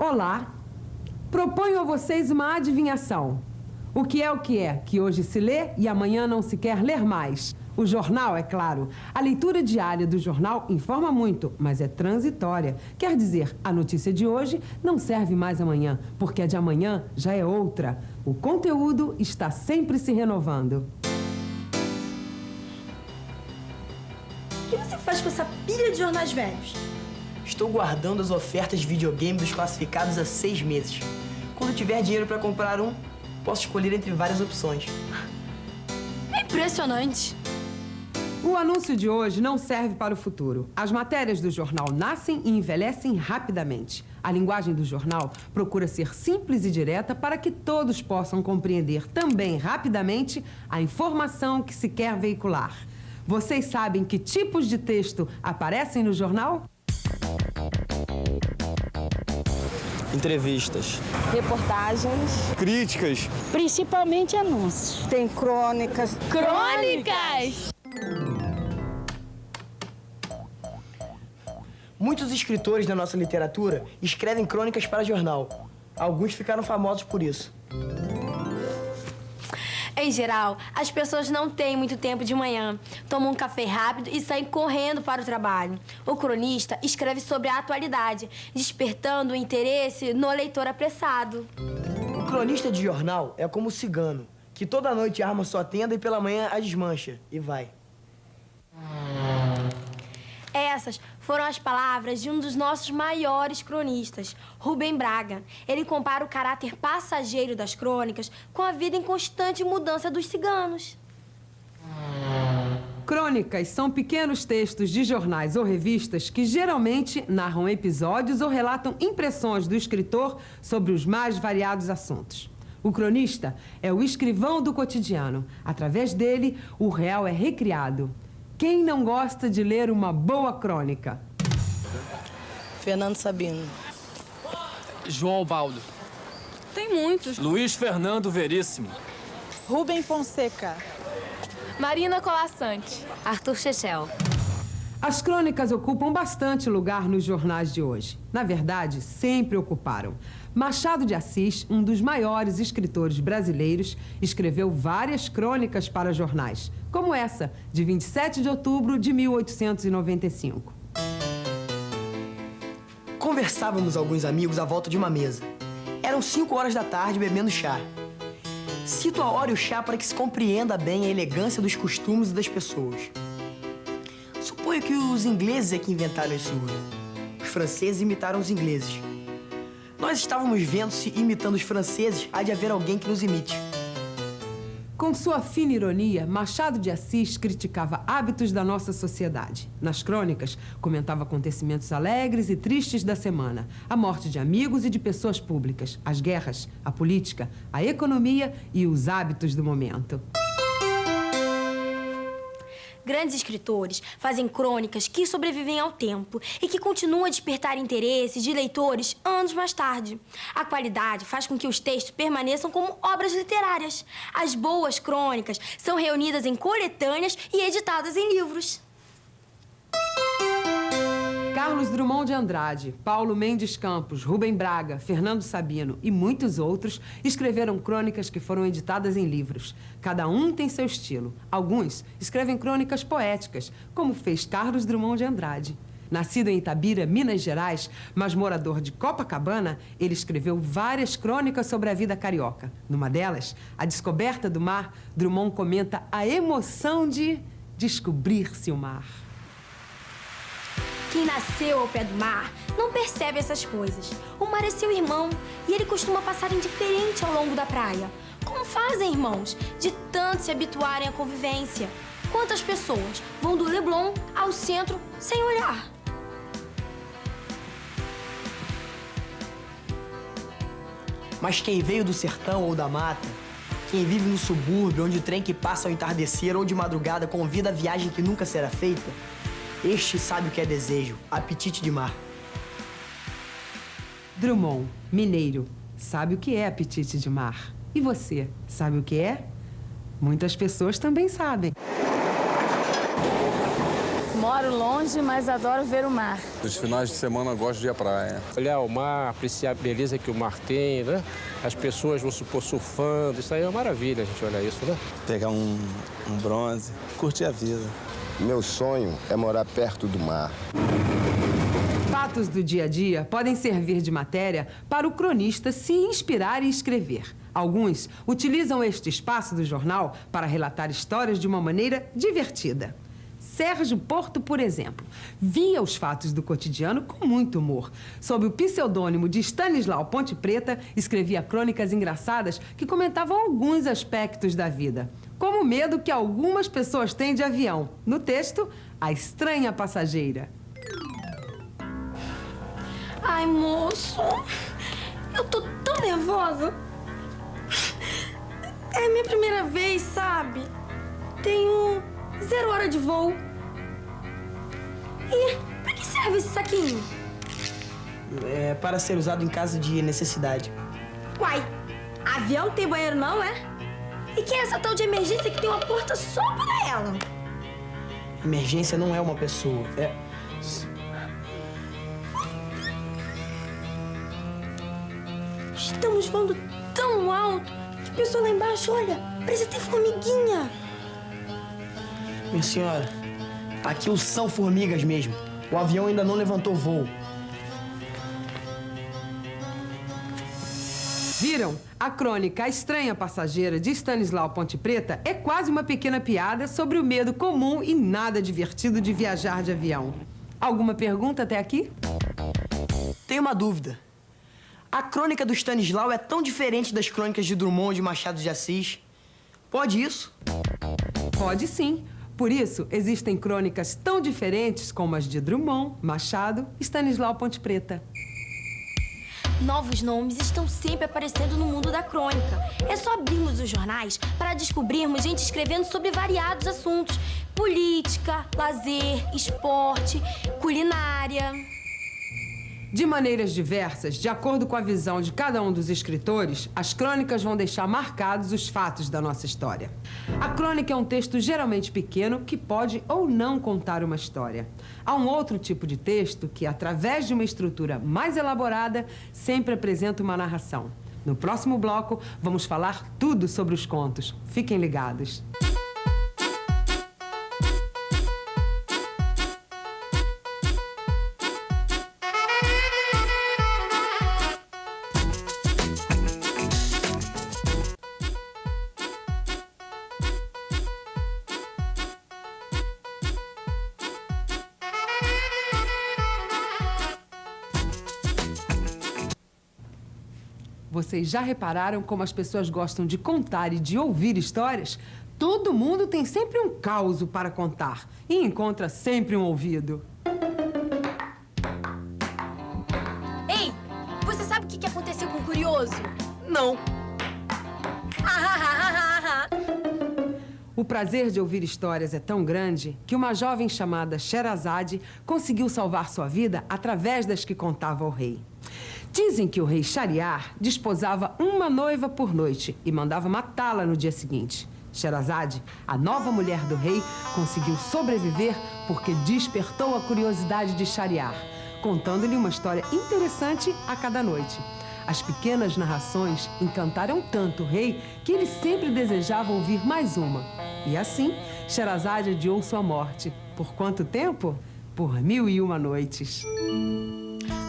Olá, proponho a vocês uma adivinhação. O que é que hoje se lê e amanhã não se quer ler mais? O jornal, é claro. A leitura diária do jornal informa muito, mas é transitória. Quer dizer, a notícia de hoje não serve mais amanhã, porque a de amanhã já é outra. O conteúdo está sempre se renovando. O que você faz com essa pilha de jornais velhos? Estou guardando as ofertas de videogame dos classificados há 6 meses. Quando tiver dinheiro para comprar um, posso escolher entre várias opções. É impressionante. O anúncio de hoje não serve para o futuro. As matérias do jornal nascem e envelhecem rapidamente. A linguagem do jornal procura ser simples e direta para que todos possam compreender também rapidamente a informação que se quer veicular. Vocês sabem que tipos de texto aparecem no jornal? Entrevistas. Reportagens. Críticas. Principalmente anúncios. Tem crônicas. Crônicas! Muitos escritores da nossa literatura escrevem crônicas para jornal. Alguns ficaram famosos por isso. Em geral, as pessoas não têm muito tempo de manhã. Tomam um café rápido e saem correndo para o trabalho. O cronista escreve sobre a atualidade, despertando o interesse no leitor apressado. O cronista de jornal é como o cigano, que toda noite arma sua tenda e pela manhã a desmancha e vai. Essas foram as palavras de um dos nossos maiores cronistas, Rubem Braga. Ele compara o caráter passageiro das crônicas com a vida em constante mudança dos ciganos. Crônicas são pequenos textos de jornais ou revistas que geralmente narram episódios ou relatam impressões do escritor sobre os mais variados assuntos. O cronista é o escrivão do cotidiano. Através dele, o real é recriado. Quem não gosta de ler uma boa crônica? Fernando Sabino. João Baldo. Tem muitos. Luiz Fernando Veríssimo. Rubem Fonseca. Marina Colassante. Arthur Chechel. As crônicas ocupam bastante lugar nos jornais de hoje. Na verdade, sempre ocuparam. Machado de Assis, um dos maiores escritores brasileiros, escreveu várias crônicas para jornais, como essa, de 27 de outubro de 1895. Conversávamos alguns amigos à volta de uma mesa. Eram 5 horas da tarde bebendo chá. Cito a hora e o chá para que se compreenda bem a elegância dos costumes e das pessoas. Suponho que os ingleses é que inventaram esse uso. Os franceses imitaram os ingleses. Nós estávamos vendo se, imitando os franceses, há de haver alguém que nos imite. Com sua fina ironia, Machado de Assis criticava hábitos da nossa sociedade. Nas crônicas, comentava acontecimentos alegres e tristes da semana, a morte de amigos e de pessoas públicas, as guerras, a política, a economia e os hábitos do momento. Grandes escritores fazem crônicas que sobrevivem ao tempo e que continuam a despertar interesse de leitores anos mais tarde. A qualidade faz com que os textos permaneçam como obras literárias. As boas crônicas são reunidas em coletâneas e editadas em livros. Carlos Drummond de Andrade, Paulo Mendes Campos, Rubem Braga, Fernando Sabino e muitos outros escreveram crônicas que foram editadas em livros. Cada um tem seu estilo. Alguns escrevem crônicas poéticas, como fez Carlos Drummond de Andrade. Nascido em Itabira, Minas Gerais, mas morador de Copacabana, ele escreveu várias crônicas sobre a vida carioca. Numa delas, A Descoberta do Mar, Drummond comenta a emoção de descobrir-se o mar. Quem nasceu ao pé do mar não percebe essas coisas. O mar é seu irmão e ele costuma passar indiferente ao longo da praia. Como fazem, irmãos, de tanto se habituarem à convivência? Quantas pessoas vão do Leblon ao centro sem olhar? Mas quem veio do sertão ou da mata, quem vive no subúrbio, onde o trem que passa ao entardecer ou de madrugada convida a viagem que nunca será feita, este sabe o que é desejo, apetite de mar. Drummond, mineiro, sabe o que é apetite de mar. E você, sabe o que é? Muitas pessoas também sabem. Moro longe, mas adoro ver o mar. Nos finais de semana eu gosto de ir à praia. Olhar o mar, apreciar a beleza que o mar tem, né? As pessoas, vão supor, surfando. Isso aí é uma maravilha a gente olhar isso, né? Pegar um bronze, curtir a vida. Meu sonho é morar perto do mar. Fatos do dia a dia podem servir de matéria para o cronista se inspirar e escrever. Alguns utilizam este espaço do jornal para relatar histórias de uma maneira divertida. Sérgio Porto, por exemplo, via os fatos do cotidiano com muito humor. Sob o pseudônimo de Stanislau Ponte Preta, escrevia crônicas engraçadas que comentavam alguns aspectos da vida, como o medo que algumas pessoas têm de avião. No texto, A Estranha Passageira. Ai, moço, eu tô tão nervosa. É a minha primeira vez, sabe? Tenho 0 hora de voo. E pra que serve esse saquinho? É para ser usado em caso de necessidade. Uai, avião tem banheiro não, é? E quem é essa tal de emergência que tem uma porta só para ela? Emergência não é uma pessoa, é... Estamos voando tão alto que a pessoa lá embaixo, olha, parece ter formiguinha. Minha senhora, aquilo são formigas mesmo. O avião ainda não levantou voo. Viram? A crônica A Estranha Passageira de Stanislau Ponte Preta é quase uma pequena piada sobre o medo comum e nada divertido de viajar de avião. Alguma pergunta até aqui? Tenho uma dúvida. A crônica do Stanislau é tão diferente das crônicas de Drummond e de Machado de Assis. Pode isso? Pode sim. Por isso, existem crônicas tão diferentes como as de Drummond, Machado e Stanislau Ponte Preta. Novos nomes estão sempre aparecendo no mundo da crônica. É só abrirmos os jornais para descobrirmos gente escrevendo sobre variados assuntos. Política, lazer, esporte, culinária. De maneiras diversas, de acordo com a visão de cada um dos escritores, as crônicas vão deixar marcados os fatos da nossa história. A crônica é um texto geralmente pequeno que pode ou não contar uma história. Há um outro tipo de texto que, através de uma estrutura mais elaborada, sempre apresenta uma narração. No próximo bloco, vamos falar tudo sobre os contos. Fiquem ligados. Vocês já repararam como as pessoas gostam de contar e de ouvir histórias? Todo mundo tem sempre um causo para contar e encontra sempre um ouvido. Ei, você sabe o que aconteceu com o Curioso? Não. O prazer de ouvir histórias é tão grande que uma jovem chamada Sherazade conseguiu salvar sua vida através das que contava ao rei. Dizem que o rei Shahriar desposava uma noiva por noite e mandava matá-la no dia seguinte. Sherazade, a nova mulher do rei, conseguiu sobreviver porque despertou a curiosidade de Shahriar, contando-lhe uma história interessante a cada noite. As pequenas narrações encantaram tanto o rei que ele sempre desejava ouvir mais uma. E assim, Sherazade adiou sua morte. Por quanto tempo? Por 1001 noites.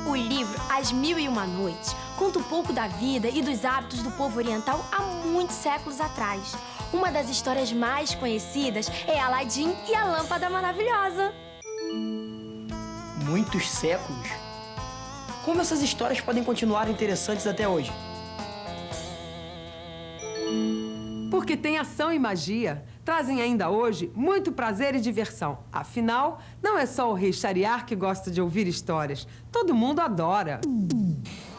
O livro As 1001 Noites conta um pouco da vida e dos hábitos do povo oriental há muitos séculos atrás. Uma das histórias mais conhecidas é Aladim e a Lâmpada Maravilhosa. Muitos séculos? Como essas histórias podem continuar interessantes até hoje? Porque tem ação e magia. Trazem ainda hoje muito prazer e diversão. Afinal, não é só o rei Shahriar que gosta de ouvir histórias. Todo mundo adora.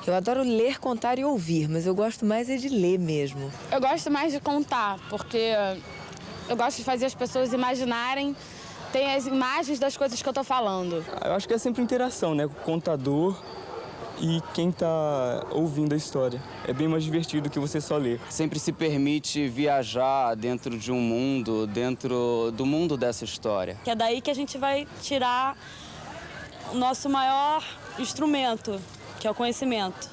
Eu adoro ler, contar e ouvir, mas eu gosto mais é de ler mesmo. Eu gosto mais de contar, porque eu gosto de fazer as pessoas imaginarem, tem as imagens das coisas que eu tô falando. Eu acho que é sempre interação, né? Com o contador e quem tá ouvindo a história. É bem mais divertido que você só ler. Sempre se permite viajar dentro de um mundo, dentro do mundo dessa história. Que é daí que a gente vai tirar o nosso maior instrumento, que é o conhecimento.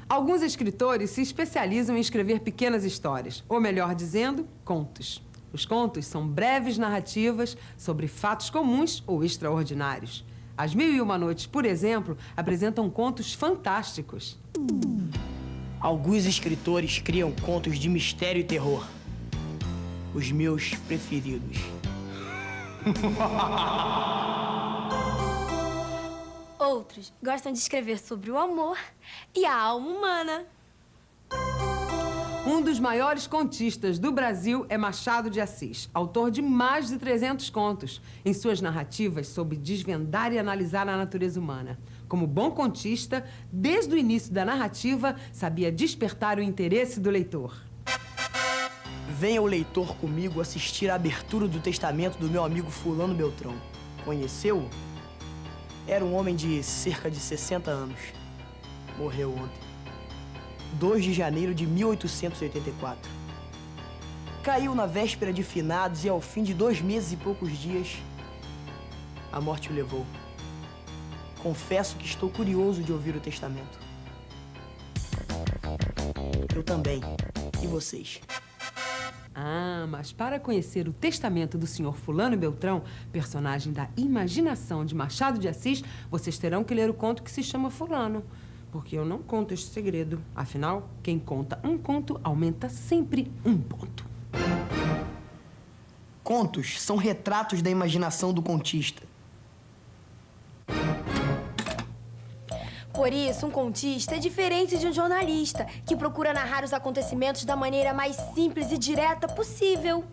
Alguns escritores se especializam em escrever pequenas histórias, ou melhor dizendo, contos. Os contos são breves narrativas sobre fatos comuns ou extraordinários. As Mil e Uma Noites, por exemplo, apresentam contos fantásticos. Alguns escritores criam contos de mistério e terror. Os meus preferidos. Outros gostam de escrever sobre o amor e a alma humana. Um dos maiores contistas do Brasil é Machado de Assis, autor de mais de 300 contos. Em suas narrativas, soube desvendar e analisar a natureza humana. Como bom contista, desde o início da narrativa, sabia despertar o interesse do leitor. Venha o leitor comigo assistir à abertura do testamento do meu amigo Fulano Beltrão. Conheceu-o? Era um homem de cerca de 60 anos. Morreu ontem. 2 de janeiro de 1884. Caiu na véspera de finados e ao fim de 2 meses e poucos dias, a morte o levou. Confesso que estou curioso de ouvir o testamento. Eu também. E vocês? Ah, mas para conhecer o testamento do senhor Fulano Beltrão, personagem da imaginação de Machado de Assis, vocês terão que ler o conto que se chama Fulano. Porque eu não conto este segredo. Afinal, quem conta um conto aumenta sempre um ponto. Contos são retratos da imaginação do contista. Por isso, um contista é diferente de um jornalista, que procura narrar os acontecimentos da maneira mais simples e direta possível.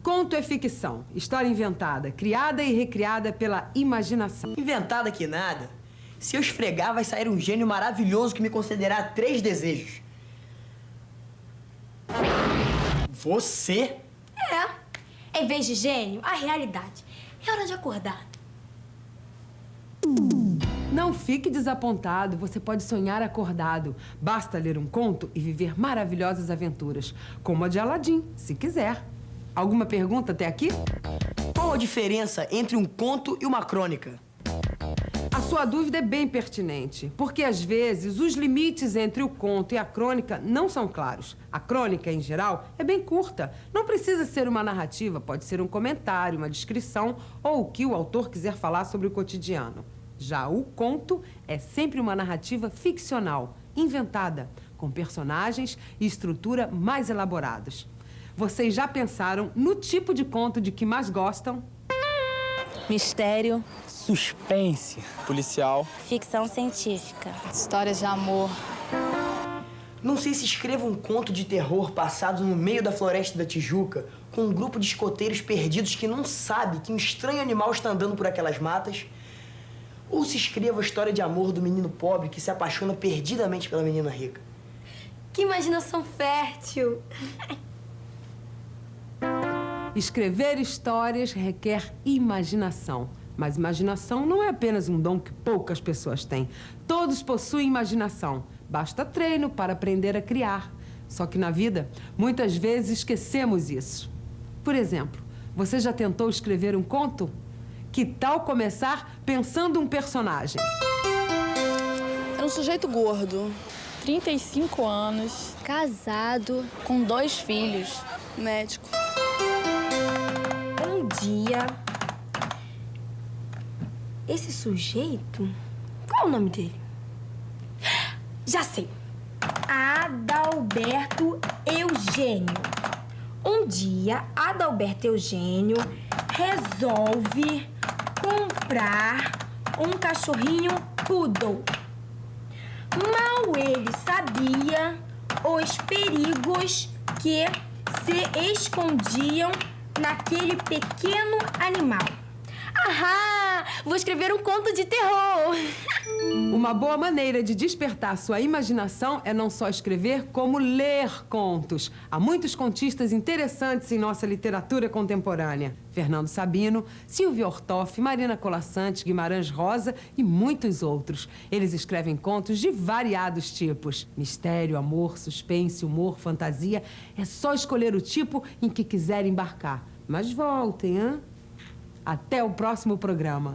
Conto é ficção, história inventada, criada e recriada pela imaginação. Inventada que nada. Se eu esfregar, vai sair um gênio maravilhoso que me concederá 3 desejos. Você? Em vez de gênio, a realidade. É hora de acordar. Não fique desapontado, você pode sonhar acordado. Basta ler um conto e viver maravilhosas aventuras, como a de Aladim, se quiser. Alguma pergunta até aqui? Qual a diferença entre um conto e uma crônica? A sua dúvida é bem pertinente, porque às vezes os limites entre o conto e a crônica não são claros. A crônica, em geral, é bem curta. Não precisa ser uma narrativa, pode ser um comentário, uma descrição ou o que o autor quiser falar sobre o cotidiano. Já o conto é sempre uma narrativa ficcional, inventada, com personagens e estrutura mais elaborados. Vocês já pensaram no tipo de conto de que mais gostam? Mistério. Suspense. Policial. Ficção científica. Histórias de amor. Não sei se escrevo um conto de terror passado no meio da floresta da Tijuca, com um grupo de escoteiros perdidos que não sabe que um estranho animal está andando por aquelas matas, ou se escrevo a história de amor do menino pobre que se apaixona perdidamente pela menina rica. Que imaginação fértil! Escrever histórias requer imaginação. Mas imaginação não é apenas um dom que poucas pessoas têm. Todos possuem imaginação. Basta treino para aprender a criar. Só que na vida, muitas vezes esquecemos isso. Por exemplo, você já tentou escrever um conto? Que tal começar pensando um personagem? É um sujeito gordo, 35 anos, Casado. com 2 filhos, médico. Um dia... Esse sujeito... Qual é o nome dele? Já sei. Adalberto Eugênio. Um dia, Adalberto Eugênio resolve comprar um cachorrinho poodle. Mal ele sabia os perigos que se escondiam naquele pequeno animal. Ahá! Vou escrever um conto de terror. Uma boa maneira de despertar sua imaginação é não só escrever, como ler contos. Há muitos contistas interessantes em nossa literatura contemporânea. Fernando Sabino, Silvia Ortoff, Marina Colasanti, Guimarães Rosa e muitos outros. Eles escrevem contos de variados tipos. Mistério, amor, suspense, humor, fantasia. É só escolher o tipo em que quiser embarcar. Mas voltem, hein? Até o próximo programa.